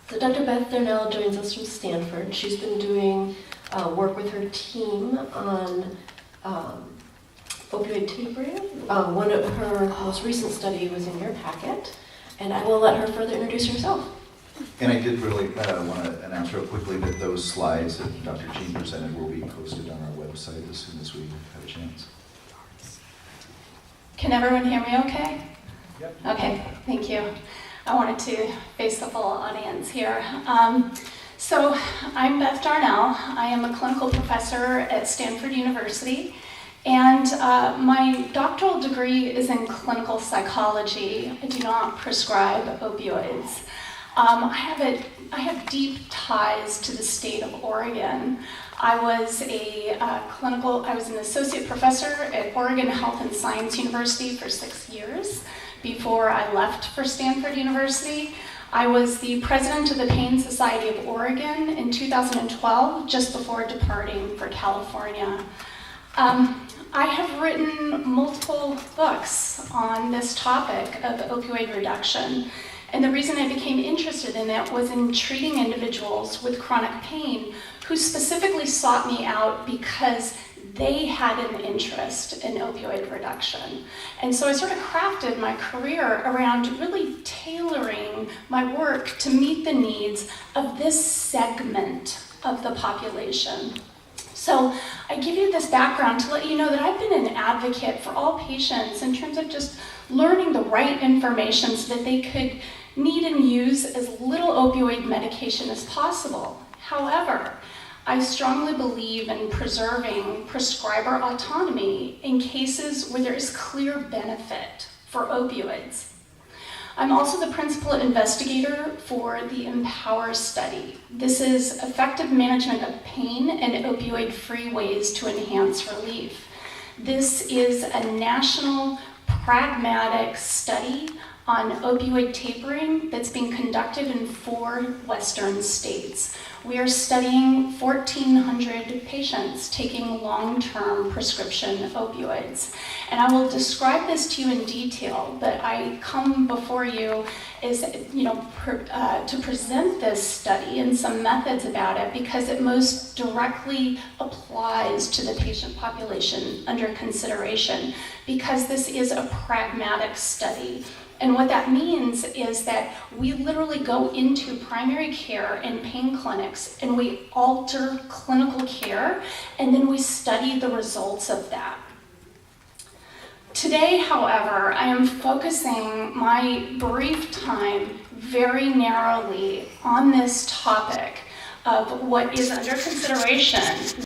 So Dr. Beth Darnall joins us from Stanford. She's been doing work with her team on opioid tapering. One of her most recent study was in your packet, and I will let her further introduce herself. And I did really want to announce real quickly that those slides that Dr. Jean presented will be posted on our website as soon as we have a chance. Can everyone hear me okay? Yep. Okay, thank you. I wanted to face the full audience here. So I'm Beth Darnall. I am a clinical professor at Stanford University, and my doctoral degree is in clinical psychology. I do not prescribe opioids. I have deep ties to the state of Oregon. I was an associate professor at Oregon Health and Science University for 6 years before I left for Stanford University. I was the president of the Pain Society of Oregon in 2012, just before departing for California. I have written multiple books on this topic of opioid reduction. And the reason I became interested in it was in treating individuals with chronic pain who specifically sought me out because they had an interest in opioid reduction. And so I sort of crafted my career around really tailoring my work to meet the needs of this segment of the population. So I give you this background to let you know that I've been an advocate for all patients in terms of just learning the right information so that they could need and use as little opioid medication as possible. However, I strongly believe in preserving prescriber autonomy in cases where there is clear benefit for opioids. I'm also the principal investigator for the EMPOWER study. This is effective management of pain and opioid-free ways to enhance relief. This is a national pragmatic study on opioid tapering that's being conducted in 4 Western states. We are studying 1,400 patients taking long-term prescription opioids. And I will describe this to you in detail, but I come before you to present this study and some methods about it because it most directly applies to the patient population under consideration, because this is a pragmatic study. And what that means is that we literally go into primary care and pain clinics and we alter clinical care, and then we study the results of that. Today, however, I am focusing my brief time very narrowly on this topic of what is under consideration